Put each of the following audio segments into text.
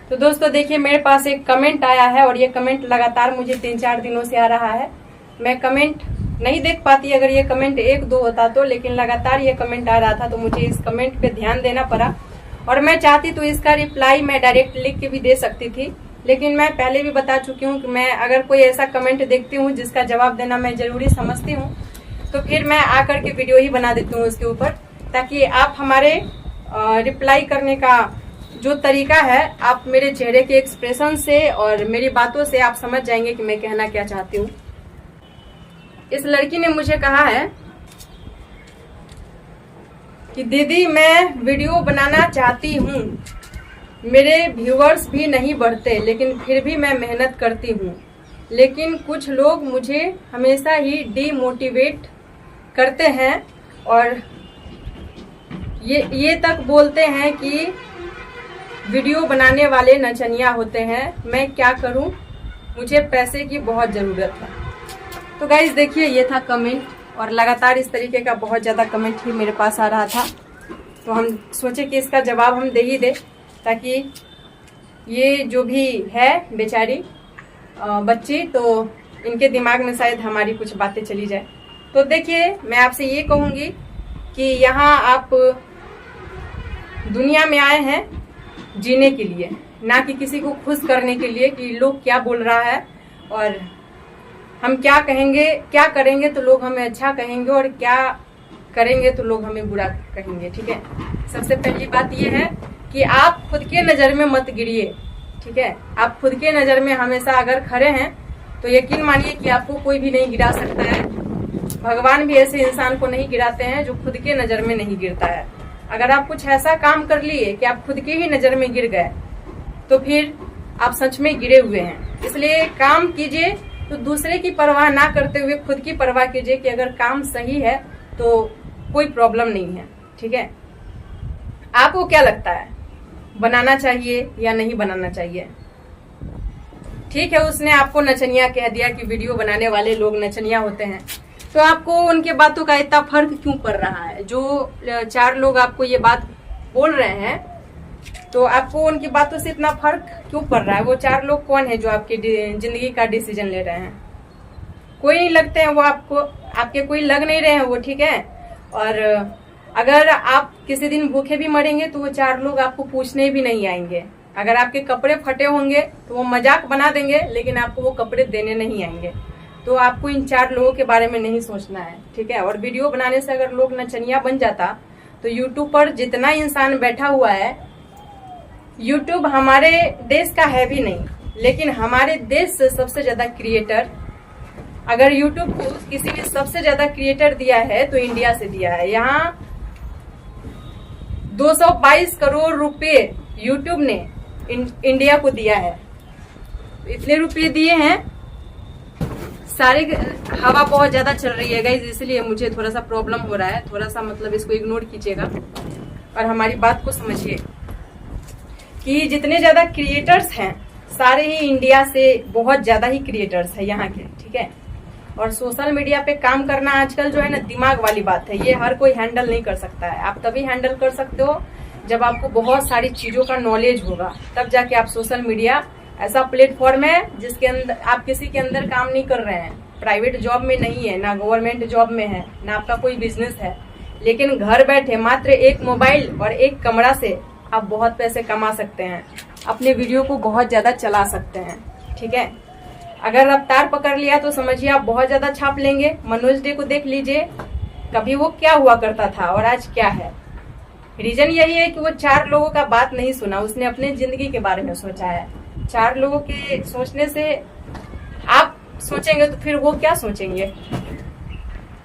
तो दोस्तों देखिए, मेरे पास एक कमेंट आया है और ये कमेंट लगातार मुझे 3-4 दिनों से आ रहा है। मैं कमेंट नहीं देख पाती अगर ये कमेंट 1-2 होता तो, लेकिन लगातार ये कमेंट आ रहा था तो मुझे इस कमेंट पे ध्यान देना पड़ा। और मैं चाहती तो इसका रिप्लाई मैं डायरेक्ट लिख के भी दे सकती थी, लेकिन मैं पहले भी बता चुकी हूँ कि मैं अगर कोई ऐसा कमेंट देखती हूँ जिसका जवाब देना मैं जरूरी समझती हूँ तो फिर मैं आकर के वीडियो ही बना देती हूँ उसके ऊपर, ताकि आप हमारे रिप्लाई करने का जो तरीका है आप मेरे चेहरे के एक्सप्रेशन से और मेरी बातों से आप समझ जाएंगे कि मैं कहना क्या चाहती हूँ। इस लड़की ने मुझे कहा है कि दीदी मैं वीडियो बनाना चाहती हूँ, मेरे व्यूअर्स भी नहीं बढ़ते लेकिन फिर भी मैं मेहनत करती हूँ, लेकिन कुछ लोग मुझे हमेशा ही डीमोटिवेट करते हैं और ये तक बोलते हैं कि वीडियो बनाने वाले नचनिया होते हैं, मैं क्या करूं, मुझे पैसे की बहुत ज़रूरत है। तो गाइज देखिए, ये था कमेंट और लगातार इस तरीके का बहुत ज़्यादा कमेंट ही मेरे पास आ रहा था, तो हम सोचे कि इसका जवाब हम दे ही दे, ताकि ये जो भी है बेचारी बच्ची, तो इनके दिमाग में शायद हमारी कुछ बातें चली जाए। तो देखिए, मैं आपसे ये कहूँगी कि यहाँ आप दुनिया में आए हैं जीने के लिए, ना कि किसी को खुश करने के लिए कि लोग क्या बोल रहा है और हम क्या कहेंगे, क्या करेंगे तो लोग हमें अच्छा कहेंगे और क्या करेंगे तो लोग हमें बुरा कहेंगे। ठीक है, सबसे पहली बात यह है कि आप खुद के नज़र में मत गिरिए। ठीक है, आप खुद के नज़र में हमेशा अगर खड़े हैं तो यकीन मानिए कि आपको कोई भी नहीं गिरा सकता है। भगवान भी ऐसे इंसान को नहीं गिराते हैं जो खुद के नज़र में नहीं गिरता है। अगर आप कुछ ऐसा काम कर लिए कि आप खुद के ही नज़र में गिर गए तो फिर आप सच में गिरे हुए हैं। इसलिए काम कीजिए तो दूसरे की परवाह ना करते हुए खुद की परवाह कीजिए कि अगर काम सही है तो कोई प्रॉब्लम नहीं है। ठीक है, आपको क्या लगता है, बनाना चाहिए या नहीं बनाना चाहिए? ठीक है, उसने आपको नचनिया कह दिया कि वीडियो बनाने वाले लोग नचनिया होते हैं, तो आपको उनके बातों का इतना फर्क क्यों पड़ रहा है? जो 4 लोग आपको ये बात बोल रहे हैं तो आपको उनकी बातों से इतना फर्क क्यों पड़ रहा है? वो 4 लोग कौन है जो आपकी जिंदगी का डिसीजन ले रहे हैं? कोई नहीं लगते हैं वो आपको, आपके कोई लग नहीं रहे हैं वो। ठीक है, और अगर आप किसी दिन भूखे भी मरेंगे तो वो 4 लोग आपको पूछने भी नहीं आएंगे। अगर आपके कपड़े फटे होंगे तो वो मजाक बना देंगे, लेकिन आपको वो कपड़े देने नहीं आएंगे। तो आपको इन 4 लोगों के बारे में नहीं सोचना है। ठीक है, और वीडियो बनाने से अगर लोग नचनिया बन जाता तो यूट्यूब पर जितना इंसान बैठा हुआ है, यूट्यूब हमारे देश का है भी नहीं, लेकिन हमारे देश से सबसे ज्यादा क्रिएटर, अगर यूट्यूब को किसी ने सबसे ज्यादा क्रिएटर दिया है तो इंडिया से दिया है। यहाँ 222 करोड़ रुपए यूट्यूब ने इंडिया को दिया है। इतने रुपए दिए हैं, सारे हवा बहुत ज्यादा चल रही है गाइस, इसलिए मुझे थोड़ा सा प्रॉब्लम हो रहा है। थोड़ा सा मतलब इसको इग्नोर कीजिएगा और हमारी बात को समझिए कि जितने ज्यादा क्रिएटर्स हैं सारे ही इंडिया से बहुत ज्यादा ही क्रिएटर्स है यहाँ के। ठीक है, और सोशल मीडिया पे काम करना आजकल जो है ना, दिमाग वाली बात है। ये हर कोई हैंडल नहीं कर सकता है। आप तभी हैंडल कर सकते हो जब आपको बहुत सारी चीजों का नॉलेज होगा, तब जाके आप सोशल मीडिया ऐसा प्लेटफॉर्म है जिसके अंदर आप किसी के अंदर काम नहीं कर रहे हैं, प्राइवेट जॉब में नहीं है, ना गवर्नमेंट जॉब में है, ना आपका कोई बिजनेस है, लेकिन घर बैठे मात्र एक मोबाइल और एक कमरा से आप बहुत पैसे कमा सकते हैं, अपने वीडियो को बहुत ज्यादा चला सकते हैं। ठीक है, अगर रफ्तार पकड़ लिया तो समझिए आप बहुत ज्यादा छाप लेंगे। मनोज डे को देख लीजिए, कभी वो क्या हुआ करता था और आज क्या है। रीजन यही है कि वो 4 लोगों का बात नहीं सुना, उसने अपने जिंदगी के बारे में सोचा है। 4 लोगों के सोचने से आप सोचेंगे तो फिर वो क्या सोचेंगे?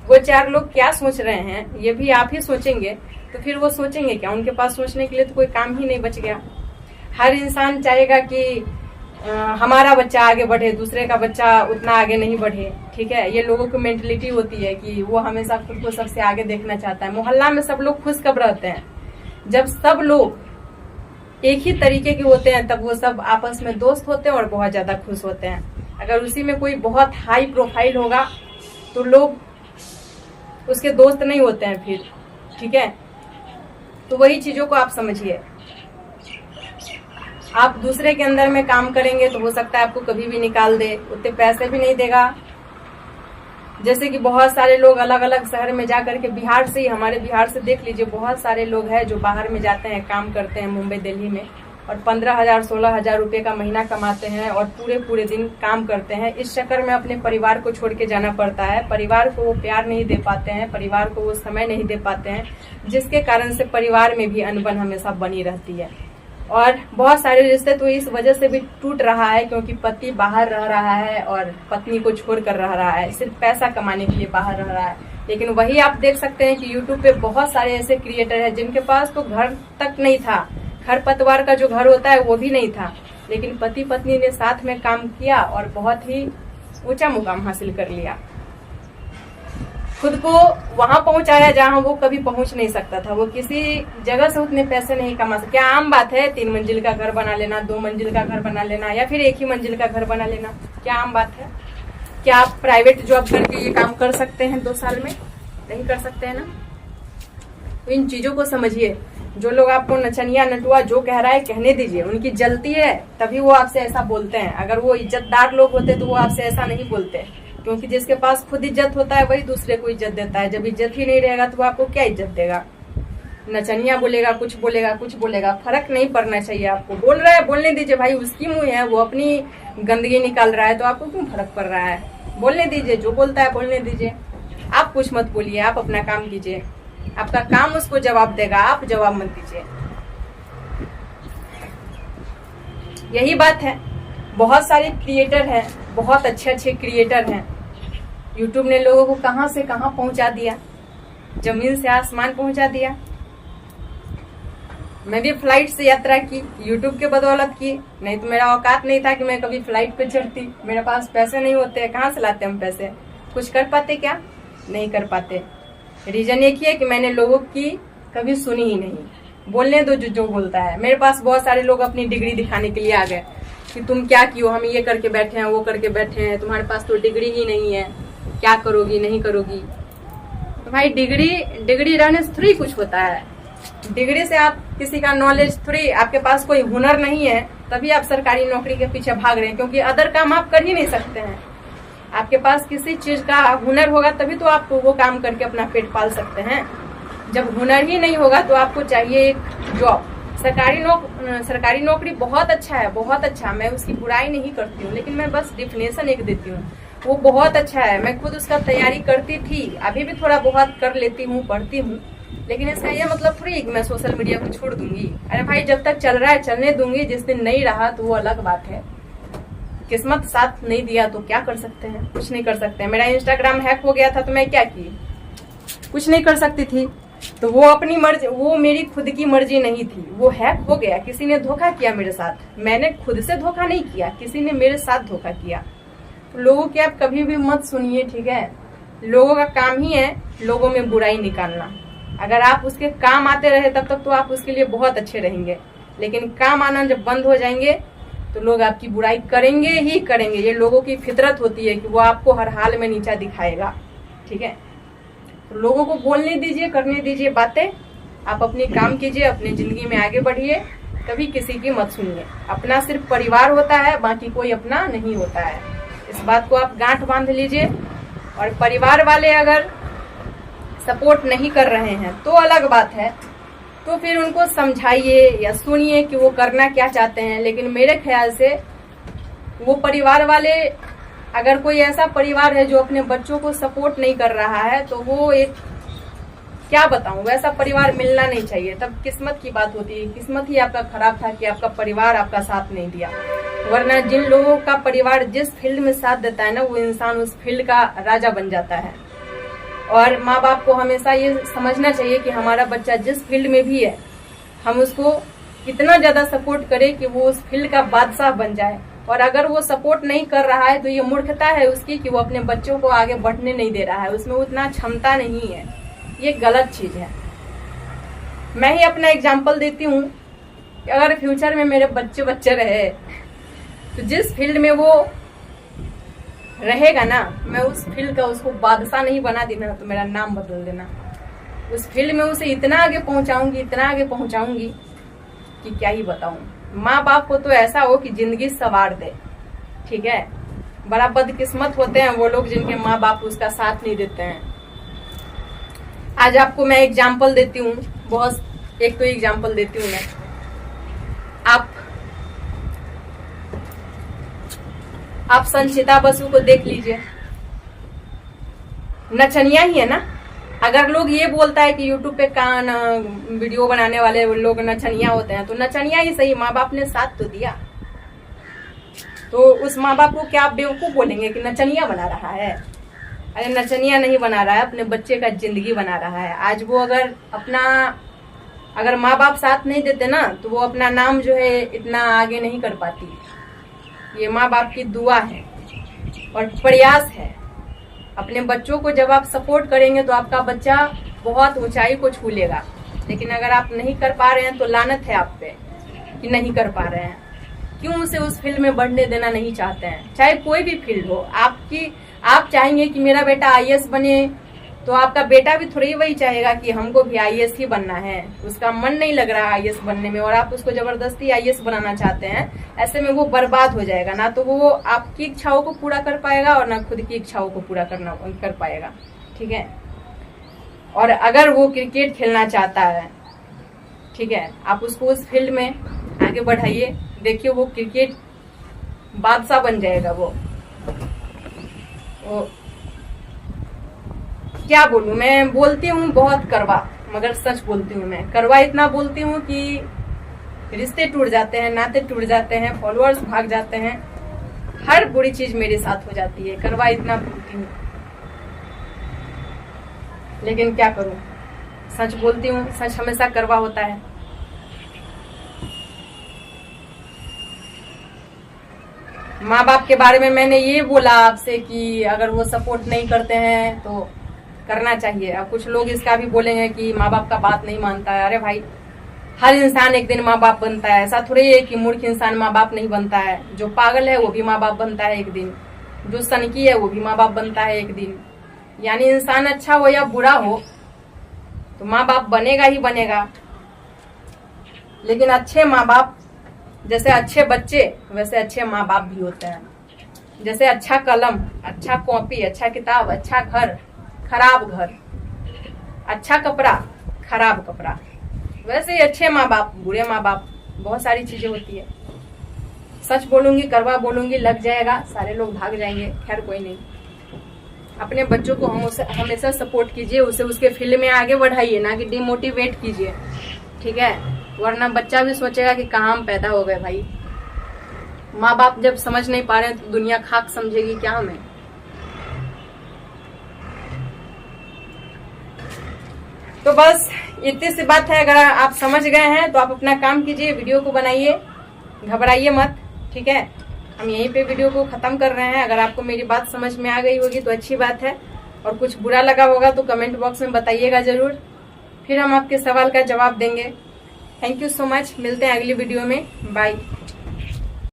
वो 4 लोग क्या सोच रहे हैं ये भी आप ही सोचेंगे, तो फिर वो सोचेंगे क्या? उनके पास सोचने के लिए तो कोई काम ही नहीं बच गया। हर इंसान चाहेगा कि हमारा बच्चा आगे बढ़े, दूसरे का बच्चा उतना आगे नहीं बढ़े। ठीक है, ये लोगों की मेंटलिटी होती है कि वो हमेशा खुद को सबसे आगे देखना चाहता है। मोहल्ला में सब लोग खुश कब रहते हैं? जब सब लोग एक ही तरीके के होते हैं, तब वो सब आपस में दोस्त होते हैं और बहुत ज्यादा खुश होते हैं। अगर उसी में कोई बहुत हाई प्रोफाइल होगा तो लोग उसके दोस्त नहीं होते हैं फिर। ठीक है, तो वही चीजों को आप समझिए। आप दूसरे के अंदर में काम करेंगे तो हो सकता है आपको कभी भी निकाल दे, उतने पैसे भी नहीं देगा। जैसे कि बहुत सारे लोग अलग अलग शहर में जाकर के, बिहार से ही, हमारे बिहार से देख लीजिए, बहुत सारे लोग हैं जो बाहर में जाते हैं, काम करते हैं मुंबई दिल्ली में, और 15,000 16,000 रुपये का महीना कमाते हैं और पूरे पूरे दिन काम करते हैं। इस चक्कर में अपने परिवार को छोड़ के जाना पड़ता है, परिवार को वो प्यार नहीं दे पाते हैं, परिवार को वो समय नहीं दे पाते हैं, जिसके कारण से परिवार में भी अनबन हमेशा बनी रहती है। और बहुत सारे रिश्ते तो इस वजह से भी टूट रहा है क्योंकि पति बाहर रह रहा है और पत्नी को छोड़ कर रह रहा है, सिर्फ पैसा कमाने के लिए बाहर रह रहा है। लेकिन वही आप देख सकते हैं कि यूट्यूब पे बहुत सारे ऐसे क्रिएटर हैं जिनके पास तो घर तक नहीं था, खर पतवार का जो घर होता है वो भी नहीं था, लेकिन पति पत्नी ने साथ में काम किया और बहुत ही ऊंचा मुकाम हासिल कर लिया, खुद को वहां पहुंचाया जहां वो कभी पहुंच नहीं सकता था। वो किसी जगह से उतने पैसे नहीं कमा सकते। क्या आम बात है 3 मंजिल का घर बना लेना, 2 मंजिल का घर बना लेना, या फिर 1 ही मंजिल का घर बना लेना? क्या आम बात है? क्या आप प्राइवेट जॉब करके ये काम कर सकते हैं 2 साल में? नहीं कर सकते हैं ना। तो इन चीजों को समझिए। जो लोग आपको नचनिया नटुआ जो कह रहा है कहने दीजिए, उनकी जलती है तभी वो आपसे ऐसा बोलते हैं। अगर वो इज्जतदार लोग होते तो वो आपसे ऐसा नहीं बोलते, क्योंकि जिसके पास खुद इज्जत होता है वही दूसरे को इज्जत देता है। जब इज्जत ही नहीं रहेगा तो वो आपको क्या इज्जत देगा? नचनिया बोलेगा, कुछ बोलेगा, कुछ बोलेगा, फर्क नहीं पड़ना चाहिए आपको। बोल रहा है बोलने दीजिए भाई, उसकी मुंह है, वो अपनी गंदगी निकाल रहा है तो आपको क्यों फर्क पड़ रहा है? बोलने दीजिए, जो बोलता है बोलने दीजिए। आप कुछ मत बोलिए, आप अपना काम कीजिए, आपका काम उसको जवाब देगा, आप जवाब मत दीजिए। यही बात है। बहुत सारे क्रिएटर हैं, बहुत अच्छे अच्छे क्रिएटर हैं। यूट्यूब ने लोगों को कहां से कहां पहुंचा दिया, जमीन से आसमान पहुंचा दिया। मैं भी फ्लाइट से यात्रा की, यूट्यूब के बदौलत की, नहीं तो मेरा औकात नहीं था कि मैं कभी फ्लाइट पे चढ़ती। मेरे पास पैसे नहीं होते, कहाँ से लाते हम पैसे? कुछ कर पाते क्या? नहीं कर पाते। रीजन एक ही है कि मैंने लोगों की कभी सुनी ही नहीं। बोलने दो जो बोलता है। मेरे पास बहुत सारे लोग अपनी डिग्री दिखाने के लिए आ गए कि तुम क्या कियो, हम ये करके बैठे हैं, वो करके बैठे हैं, तुम्हारे पास तो डिग्री ही नहीं है, क्या करोगी, नहीं करोगी। तो भाई डिग्री रहने से थोड़ी कुछ होता है। डिग्री से आप किसी का नॉलेज थोड़ी, आपके पास कोई हुनर नहीं है तभी आप सरकारी नौकरी के पीछे भाग रहे हैं, क्योंकि अदर काम आप कर ही नहीं सकते हैं। आपके पास किसी चीज का हुनर होगा तभी तो आप वो काम करके अपना पेट पाल सकते हैं। जब हुनर ही नहीं होगा तो आपको चाहिए एक जॉब। सरकारी नौकरी बहुत अच्छा है, बहुत अच्छा, मैं उसकी बुराई नहीं करती हूँ, लेकिन मैं बस डिफिनेशन एक देती हूँ। वो बहुत अच्छा है, मैं खुद उसका तैयारी करती थी, अभी भी थोड़ा बहुत कर लेती हूँ, पढ़ती हूँ, लेकिन इसका ये मतलब थोड़ी कि मैं सोशल मीडिया को छोड़ दूंगी। अरे भाई, जब तक चल रहा है चलने दूंगी, जिस दिन नहीं रहा तो वो अलग बात है। किस्मत साथ नहीं दिया तो क्या कर सकते हैं? कुछ नहीं कर सकते हैं। मेरा इंस्टाग्राम हैक हो गया था तो मैं क्या की? कुछ नहीं कर सकती थी। तो वो अपनी मर्जी, वो मेरी खुद की मर्जी नहीं थी, वो हैक हो गया। किसी ने धोखा किया मेरे साथ, मैंने खुद से धोखा नहीं किया, किसी ने मेरे साथ धोखा किया। तो लोगों की आप कभी भी मत सुनिए, ठीक है? लोगों का काम ही है लोगों में बुराई निकालना। अगर आप उसके काम आते रहे तब तक तो आप उसके लिए बहुत अच्छे रहेंगे, लेकिन काम आना जब बंद हो जाएंगे तो लोग आपकी बुराई करेंगे ही करेंगे। ये लोगों की फितरत होती है कि वो आपको हर हाल में नीचा दिखाएगा, ठीक है? तो लोगों को बोलने दीजिए, करने दीजिए बातें, आप अपनी काम कीजिए, अपनी जिंदगी में आगे बढ़िए, कभी किसी की मत सुनिए। अपना सिर्फ परिवार होता है, बाकी कोई अपना नहीं होता है। इस बात को आप गांठ बांध लीजिए। और परिवार वाले अगर सपोर्ट नहीं कर रहे हैं तो अलग बात है, तो फिर उनको समझाइए या सुनिए कि वो करना क्या चाहते हैं। लेकिन मेरे ख्याल से वो परिवार वाले, अगर कोई ऐसा परिवार है जो अपने बच्चों को सपोर्ट नहीं कर रहा है तो वो एक, क्या बताऊं, वैसा परिवार मिलना नहीं चाहिए। तब किस्मत की बात होती है। किस्मत ही आपका खराब था कि आपका परिवार आपका साथ नहीं दिया, वरना जिन लोगों का परिवार जिस फील्ड में साथ देता है ना, वो इंसान उस फील्ड का राजा बन जाता है। और माँ बाप को हमेशा ये समझना चाहिए कि हमारा बच्चा जिस फील्ड में भी है, हम उसको इतना ज्यादा सपोर्ट करें कि वो उस फील्ड का बादशाह बन जाए। और अगर वो सपोर्ट नहीं कर रहा है तो ये मूर्खता है उसकी कि वो अपने बच्चों को आगे बढ़ने नहीं दे रहा है, उसमें उतना क्षमता नहीं है। ये गलत चीज है। मैं ही अपना एग्जाम्पल देती हूँ कि अगर फ्यूचर में मेरे बच्चे रहे तो जिस फील्ड में वो रहेगा ना, मैं उस फील्ड का उसको बादशाह नहीं बना देना तो मेरा नाम बदल देना। उस फील्ड में उसे इतना आगे पहुंचाऊंगी, इतना आगे पहुंचाऊंगी कि क्या ही बताऊं। माँ बाप को तो ऐसा हो कि जिंदगी संवार दे, ठीक है। बड़ा बदकिस्मत होते हैं वो लोग जिनके माँ बाप उसका साथ नहीं देते हैं। आज आपको मैं एग्जाम्पल देती हूँ, बहुत एक तो एग्जाम्पल देती हूँ मैं। आप संचिता बसु को देख लीजिए, नचनिया ही है ना। अगर लोग ये बोलता है कि यूट्यूब पे कान वीडियो बनाने वाले लोग नचनिया होते हैं, तो नचनिया ही सही, माँ बाप ने साथ तो दिया। तो उस माँ बाप को क्या आप बेवकूफ बोलेंगे कि नचनिया बना रहा है? अरे नचनिया नहीं बना रहा है, अपने बच्चे का जिंदगी बना रहा है। आज वो अगर माँ बाप साथ नहीं देते ना, तो वो अपना नाम जो है इतना आगे नहीं कर पाती। ये माँ बाप की दुआ है और प्रयास है। अपने बच्चों को जब आप सपोर्ट करेंगे तो आपका बच्चा बहुत ऊंचाई को छू लेगा। लेकिन अगर आप नहीं कर पा रहे हैं तो लानत है आप पे कि नहीं कर पा रहे हैं। क्यों उसे उस फील्ड में बढ़ने देना नहीं चाहते हैं? चाहे कोई भी फील्ड हो, आप चाहेंगे कि मेरा बेटा आईएएस बने, तो आपका बेटा भी थोड़ी वही चाहेगा कि हमको भी आईएएस ही बनना है। उसका मन नहीं लग रहा आईएएस बनने में और आप उसको जबरदस्ती आईएएस बनाना चाहते हैं। ऐसे में वो बर्बाद हो जाएगा। ना तो वो आपकी इच्छाओं को पूरा कर पाएगा और ना खुद की इच्छाओं को पूरा कर पाएगा, ठीक है। और अगर वो क्रिकेट खेलना चाहता है, ठीक है, आप उसको उस फील्ड में आगे बढ़ाइए, देखिए वो क्रिकेट बादशाह बन जाएगा। वो क्या बोलूं, मैं बोलती हूँ बहुत कड़वा, मगर सच बोलती हूँ मैं। कड़वा इतना बोलती हूँ कि रिश्ते टूट जाते हैं, नाते टूट जाते हैं, फॉलोअर्स भाग जाते हैं, हर बुरी चीज मेरे साथ हो जाती है। कड़वा इतना बोलती हूँ, लेकिन क्या करूं, सच बोलती हूँ। सच हमेशा कड़वा होता है। माँ बाप के बारे में मैंने ये बोला आपसे कि अगर वो सपोर्ट नहीं करते हैं तो करना चाहिए। अब कुछ लोग इसका भी बोलेंगे कि माँ बाप का बात नहीं मानता है। अरे भाई, हर इंसान एक दिन माँ बाप बनता है। ऐसा थोड़ी है कि मूर्ख इंसान माँ बाप नहीं बनता है। जो पागल है वो भी माँ बाप बनता है एक दिन, जो सनकी है वो भी माँ बाप बनता है एक दिन। यानी इंसान अच्छा हो या बुरा हो तो माँ बाप बनेगा ही बनेगा। लेकिन अच्छे माँ बाप, जैसे अच्छे बच्चे वैसे अच्छे माँ बाप भी होते हैं। जैसे अच्छा कलम, अच्छा कॉपी, अच्छा किताब, अच्छा घर, खराब घर, अच्छा कपड़ा, खराब कपड़ा, वैसे ही अच्छे माँ बाप, बुरे माँ बाप, बहुत सारी चीजें होती है। सच बोलूंगी, कड़वा बोलूंगी, लग जाएगा, सारे लोग भाग जाएंगे। खैर कोई नहीं, अपने बच्चों को हमेशा सपोर्ट कीजिए, उसे उसके फील्ड में आगे बढ़ाइए, ना कि डिमोटिवेट कीजिए, ठीक है। वरना बच्चा भी सोचेगा कि कहाँ हम पैदा हो गए भाई। माँ बाप जब समझ नहीं पा रहे हैं तो दुनिया खाक समझेगी क्या हमें। तो बस इतनी सी बात है। अगर आप समझ गए हैं तो आप अपना काम कीजिए, वीडियो को बनाइए, घबराइए मत, ठीक है। हम यहीं पे वीडियो को खत्म कर रहे हैं। अगर आपको मेरी बात समझ में आ गई होगी तो अच्छी बात है, और कुछ बुरा लगा होगा तो कमेंट बॉक्स में बताइएगा जरूर, फिर हम आपके सवाल का जवाब देंगे। Thank you so much. मिलते हैं अगली वीडियो में। बाय।